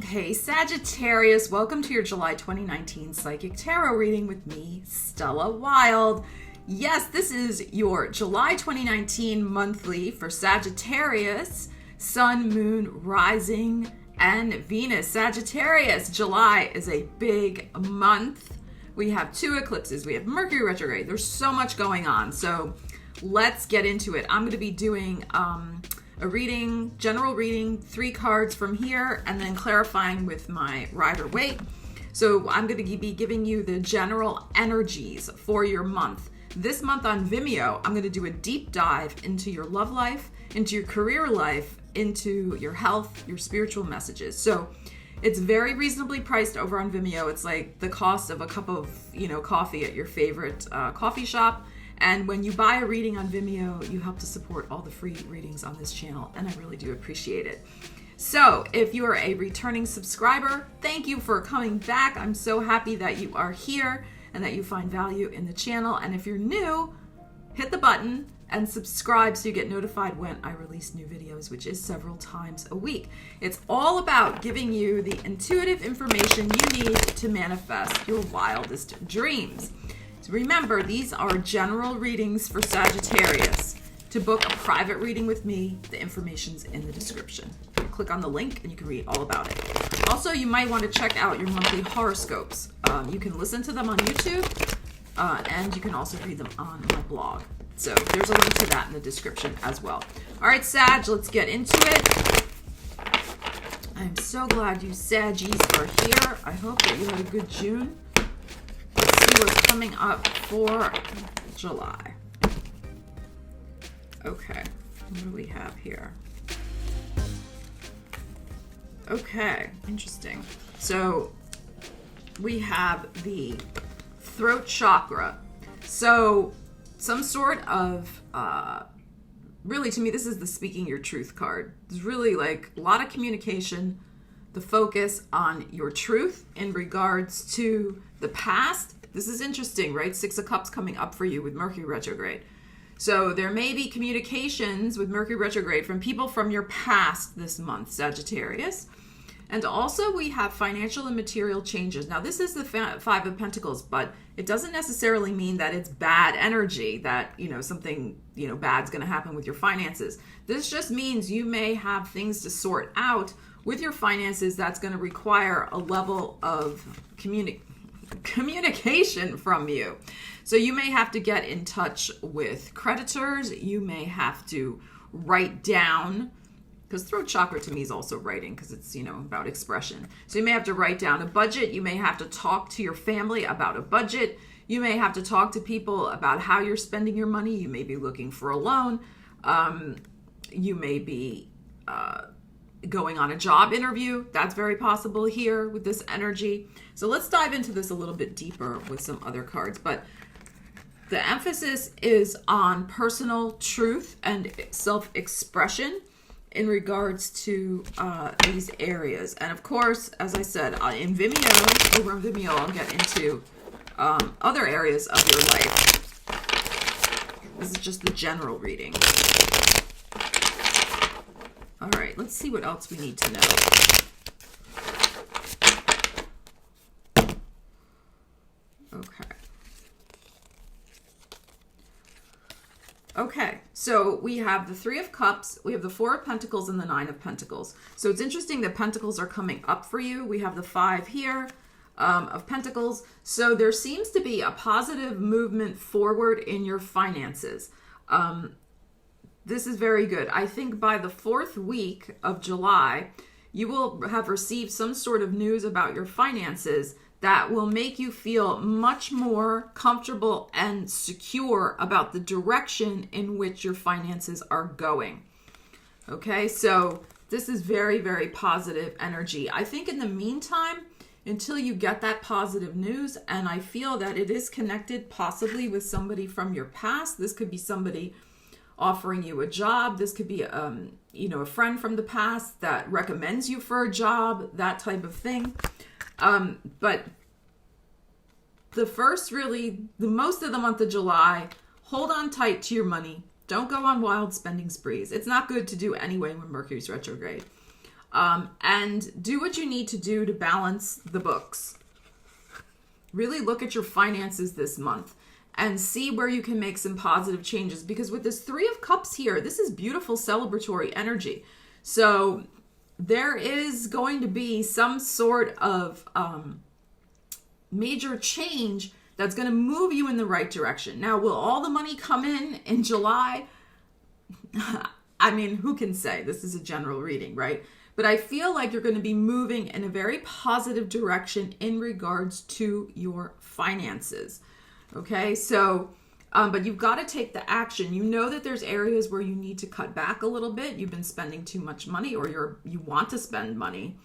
Hey Sagittarius, welcome to your July 2019 Psychic Tarot reading with me, Stella Wilde. Yes, this is your July 2019 monthly for Sagittarius, Sun, Moon, Rising, and Venus. Sagittarius, July is a big month. We have 2 eclipses, we have Mercury retrograde. There's so much going on, so let's get into it. I'm going to be doing a reading, general reading, 3 cards from here, and then clarifying with my Rider-Waite. So I'm going to be giving you the general energies for your month. This month on Vimeo, I'm going to do a deep dive into your love life, into your career life, into your health, your spiritual messages. So it's very reasonably priced over on Vimeo. It's like the cost of a cup of, coffee at your favorite coffee shop. And when you buy a reading on Vimeo, you help to support all the free readings on this channel, and I really do appreciate it. So if you are a returning subscriber, thank you for coming back. I'm so happy that you are here and that you find value in the channel. And if you're new, hit the button and subscribe so you get notified when I release new videos, which is several times a week. It's all about giving you the intuitive information you need to manifest your wildest dreams. So remember, these are general readings for Sagittarius. To book a private reading with me, the information's in the description. Click on the link and you can read all about it. Also, you might want to check out your monthly horoscopes. You can listen to them on YouTube, and you can also read them on my blog. So there's a link to that in the description as well. All right, Sag, let's get into it. I'm so glad you Saggies are here. I hope that you had a good June. What's coming up for July. Okay, what do we have here? Okay, interesting. So we have the throat chakra. So some sort of, really to me, this is the speaking your truth card. It's really like a lot of communication, the focus on your truth in regards to the past. This is interesting, right? 6 of Cups coming up for you with Mercury retrograde. So there may be communications with Mercury retrograde from people from your past this month, Sagittarius. And also we have financial and material changes. Now this is the 5 of Pentacles, but it doesn't necessarily mean that it's bad energy, that, something, bad's going to happen with your finances. This just means you may have things to sort out with your finances that's going to require a level of communication from you. So you may have to get in touch with creditors. You may have to write down, because throat chakra to me is also writing, because it's, about expression. So you may have to write down a budget. You may have to talk to your family about a budget. You may have to talk to people about how you're spending your money. You may be looking for a loan. You may be going on a job interview. That's very possible here with this energy. So let's dive into this a little bit deeper with some other cards. But the emphasis is on personal truth and self-expression in regards to these areas. And of course, as I said, in Vimeo, over on Vimeo, I'll get into other areas of your life. This is just the general reading. All right, let's see what else we need to know. Okay, so we have the 3 of Cups, we have the 4 of Pentacles, and the 9 of Pentacles. So it's interesting that Pentacles are coming up for you. We have the 5 here of Pentacles. So there seems to be a positive movement forward in your finances. This is very good. I think by the 4th week of July, you will have received some sort of news about your finances that will make you feel much more comfortable and secure about the direction in which your finances are going. Okay, so this is very, very positive energy. I think in the meantime, until you get that positive news, and I feel that it is connected possibly with somebody from your past. This could be somebody offering you a job. This could be a friend from the past that recommends you for a job, that type of thing. But the most of the month of July, hold on tight to your money. Don't go on wild spending sprees. It's not good to do anyway when Mercury's retrograde. and do what you need to do to balance the books. Really look at your finances this month and see where you can make some positive changes, because with this Three of Cups here, this is beautiful celebratory energy. So there is going to be some sort of major change that's going to move you in the right direction. Now, will all the money come in July? I mean, who can say? This is a general reading, right? But I feel like you're going to be moving in a very positive direction in regards to your finances. Okay, so, but you've got to take the action. You know that there's areas where you need to cut back a little bit. You've been spending too much money, or you want to spend money.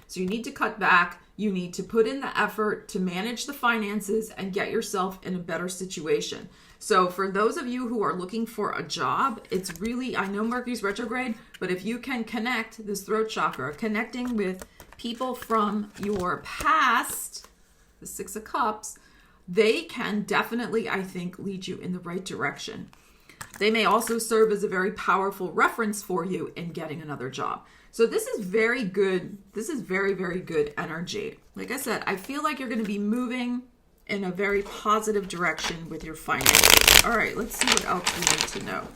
So you need to cut back. You need to put in the effort to manage the finances and get yourself in a better situation. So for those of you who are looking for a job, it's really, I know Mercury's retrograde, but if you can connect this throat chakra, connecting with people from your past, the Six of Cups, they can definitely, I think, lead you in the right direction. They may also serve as a very powerful reference for you in getting another job. So this is very good. This is very, very good energy. Like I said, I feel like you're going to be moving in a very positive direction with your finances. All right, let's see what else we need to know.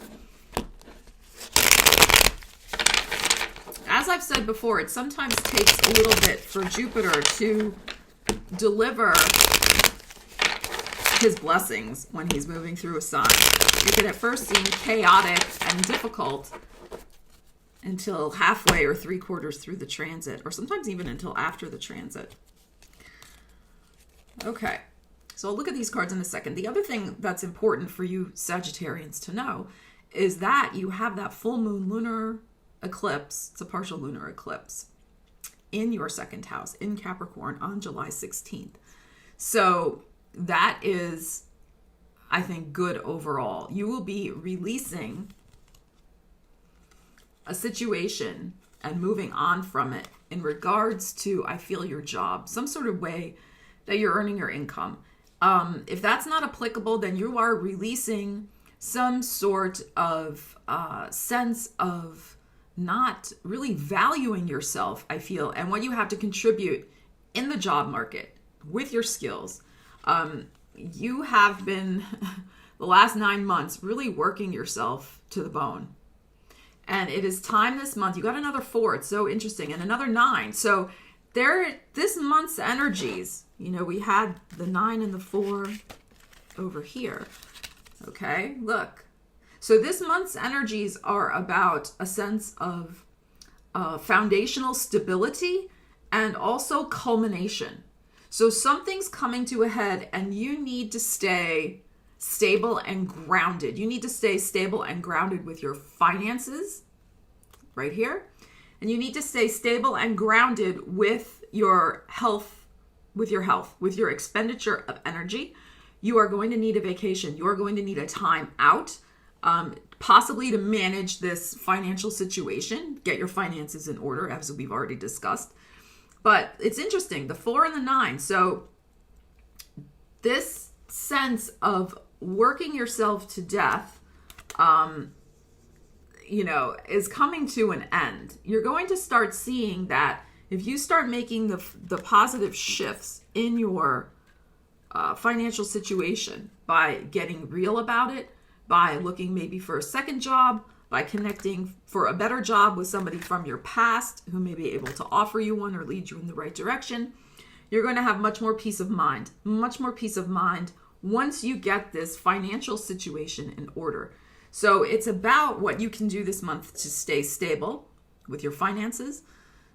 As I've said before, it sometimes takes a little bit for Jupiter to deliver his blessings when he's moving through a sign. It can at first seem chaotic and difficult until halfway or 3/4 through the transit, or sometimes even until after the transit. Okay, so I'll look at these cards in a second. The other thing that's important for you Sagittarians to know is that you have that full moon lunar eclipse, it's a partial lunar eclipse, in your second house, in Capricorn, on July 16th. So that is, I think, good overall. You will be releasing a situation and moving on from it in regards to, I feel, your job, some sort of way that you're earning your income. If that's not applicable, then you are releasing some sort of sense of not really valuing yourself, I feel, and what you have to contribute in the job market with your skills. You have been, the last 9 months, really working yourself to the bone. And it is time this month. You got another 4. It's so interesting. And another 9. So this month's energies, you know, we had the 9 and the 4 over here. Okay, look. So this month's energies are about a sense of foundational stability and also culmination. So something's coming to a head and you need to stay stable and grounded. You need to stay stable and grounded with your finances right here. And you need to stay stable and grounded with your health, with your expenditure of energy. You are going to need a vacation. You are going to need a time out, possibly to manage this financial situation, get your finances in order, as we've already discussed. But it's interesting, the 4 and the 9. So this sense of working yourself to death, is coming to an end. You're going to start seeing that if you start making the positive shifts in your financial situation by getting real about it, by looking maybe for a second job, by connecting for a better job with somebody from your past who may be able to offer you one or lead you in the right direction, you're going to have much more peace of mind once you get this financial situation in order. So it's about what you can do this month to stay stable with your finances.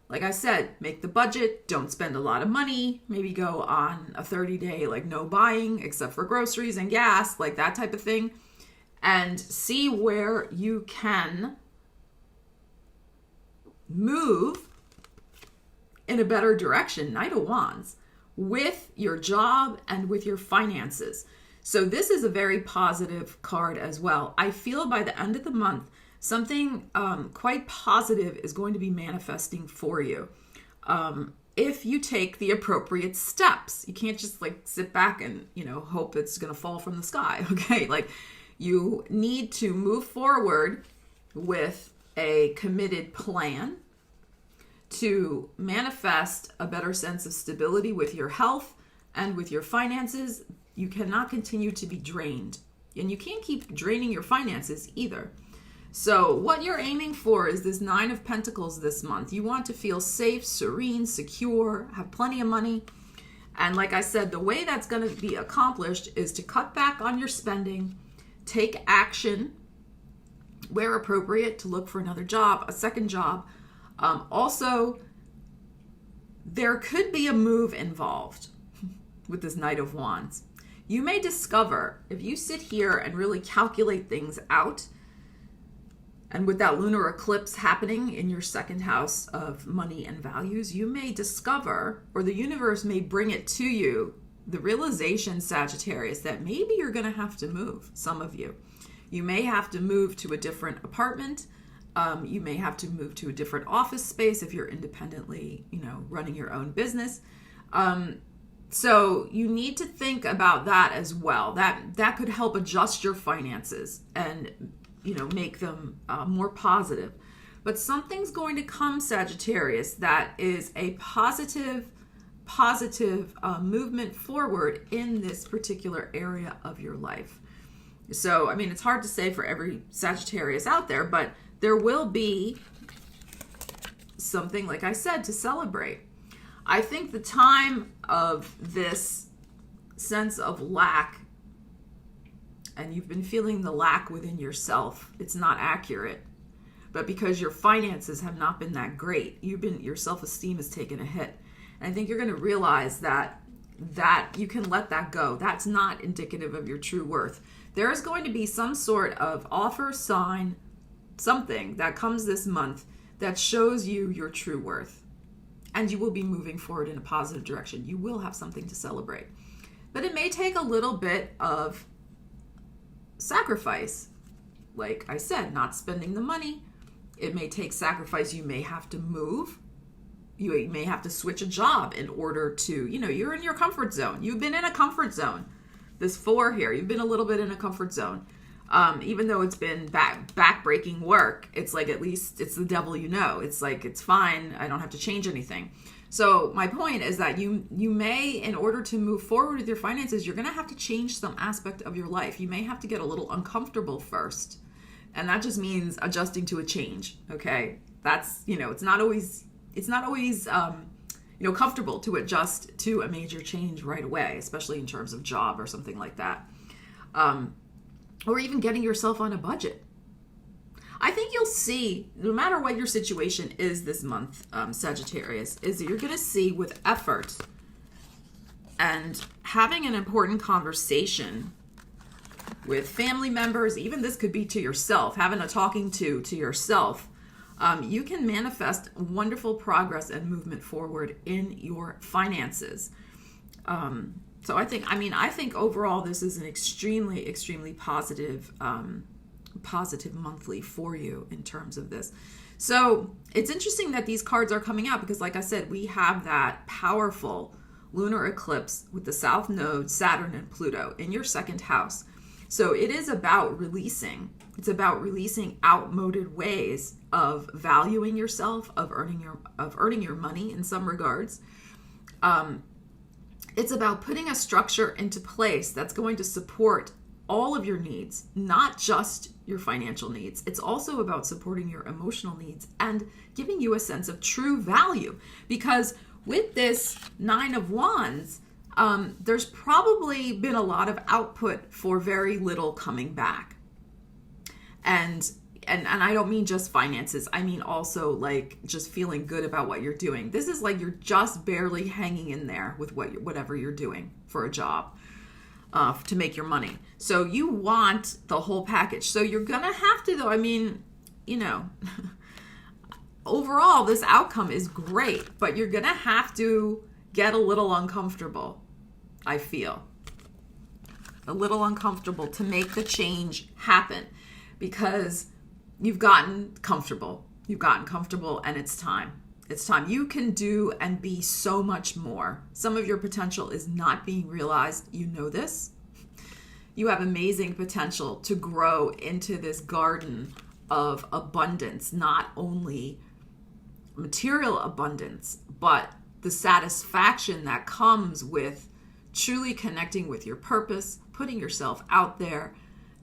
Like I said, make the budget, don't spend a lot of money, maybe go on a 30-day, like no buying except for groceries and gas, like that type of thing, and see where you can move in a better direction, Knight of Wands, with your job and with your finances. So this is a very positive card as well. I feel by the end of the month, something quite positive is going to be manifesting for you. If you take the appropriate steps. You can't just like sit back and, hope it's going to fall from the sky. Okay. Like you need to move forward with a committed plan to manifest a better sense of stability with your health and with your finances. You cannot continue to be drained, and you can't keep draining your finances either. So what you're aiming for is this 9 of Pentacles this month. You want to feel safe, serene, secure, have plenty of money. And like I said, the way that's going to be accomplished is to cut back on your spending, take action where appropriate to look for another job, a second job. Also, there could be a move involved with this Knight of Wands. You may discover, if you sit here and really calculate things out, and with that lunar eclipse happening in your second house of money and values, you may discover, or the universe may bring it to you, the realization, Sagittarius, that maybe you're going to have to move, some of you. You may have to move to a different apartment. You may have to move to a different office space if you're independently, running your own business. So you need to think about that as well. That could help adjust your finances and make them more positive. But something's going to come, Sagittarius, that is a positive movement forward in this particular area of your life. So, it's hard to say for every Sagittarius out there, but there will be something, like I said, to celebrate. I think the time of this sense of lack, and you've been feeling the lack within yourself, it's not accurate, but because your finances have not been that great, your self-esteem has taken a hit. And I think you're going to realize that you can let that go. That's not indicative of your true worth. There is going to be some sort of offer, sign, something that comes this month that shows you your true worth. And you will be moving forward in a positive direction. You will have something to celebrate. But it may take a little bit of sacrifice. Like I said, not spending the money. It may take sacrifice. You may have to move. You may have to switch a job in order to, you're in your comfort zone. You've been in a comfort zone. This 4 here, you've been a little bit in a comfort zone. Even though it's been back-breaking work, it's like at least it's the devil It's like, it's fine. I don't have to change anything. So my point is that you may, in order to move forward with your finances, you're going to have to change some aspect of your life. You may have to get a little uncomfortable first. And that just means adjusting to a change, okay? That's, it's not always comfortable to adjust to a major change right away, especially in terms of job or something like that. Or even getting yourself on a budget. I think you'll see, no matter what your situation is this month, Sagittarius, is that you're going to see with effort and having an important conversation with family members, even this could be to yourself, having a talking to yourself, you can manifest wonderful progress and movement forward in your finances. So I think overall this is an extremely, extremely positive monthly for you in terms of this. So it's interesting that these cards are coming out because, like I said, we have that powerful lunar eclipse with the South Node, Saturn, and Pluto in your second house. So it is about releasing. It's about releasing outmoded ways of valuing yourself, of earning your money in some regards. It's about putting a structure into place that's going to support all of your needs, not just your financial needs. It's also about supporting your emotional needs and giving you a sense of true value. Because with this 9 of Wands, there's probably been a lot of output for very little coming back. And I don't mean just finances. I mean also like just feeling good about what you're doing. This is like you're just barely hanging in there with whatever you're doing for a job to make your money. So you want the whole package. So you're going to have to, though, overall this outcome is great, but you're going to have to get a little uncomfortable, I feel. A little uncomfortable to make the change happen because you've gotten comfortable. And it's time. It's time. You can do and be so much more. Some of your potential is not being realized. You know this. You have amazing potential to grow into this garden of abundance, not only material abundance, but the satisfaction that comes with truly connecting with your purpose, putting yourself out there,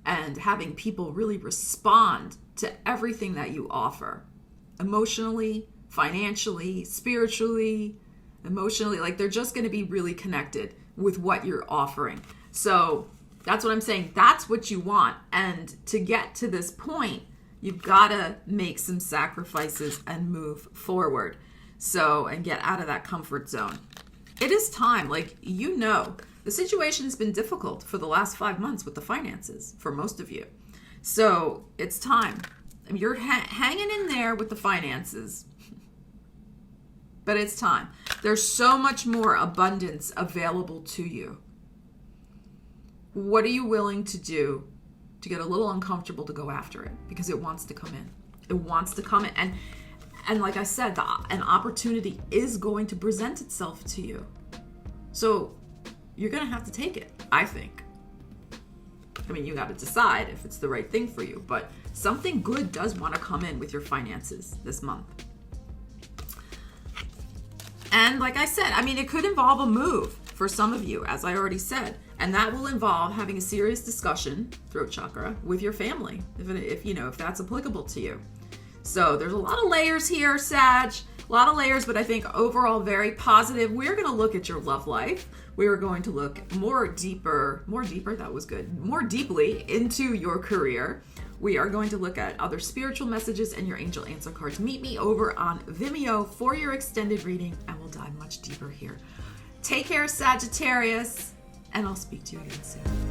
and having people really respond to everything that you offer. Emotionally, financially, spiritually, emotionally, like they're just going to be really connected with what you're offering. So that's what I'm saying. That's what you want. And to get to this point, you've got to make some sacrifices and move forward. So, and get out of that comfort zone. It is time. Like, you know, the situation has been difficult for the last 5 months with the finances for most of you. So it's time. I mean, you're hanging in there with the finances, but it's time. There's so much more abundance available to you. What are you willing to do to get a little uncomfortable to go after it? Because it wants to come in. It wants to come in. And like I said, an opportunity is going to present itself to you. So you're going to have to take it, I think. I mean, you got to decide if it's the right thing for you. But something good does want to come in with your finances this month. And like I said, I mean, it could involve a move for some of you, as I already said. And that will involve having a serious discussion, throat chakra, with your family, if that's applicable to you. So there's a lot of layers here, Sag. A lot of layers, but I think overall very positive. We're going to look at your love life. We are going to look more deeper, that was good, more deeply into your career. We are going to look at other spiritual messages and your angel answer cards. Meet me over on Vimeo for your extended reading, and we'll dive much deeper here. Take care, Sagittarius, and I'll speak to you again soon.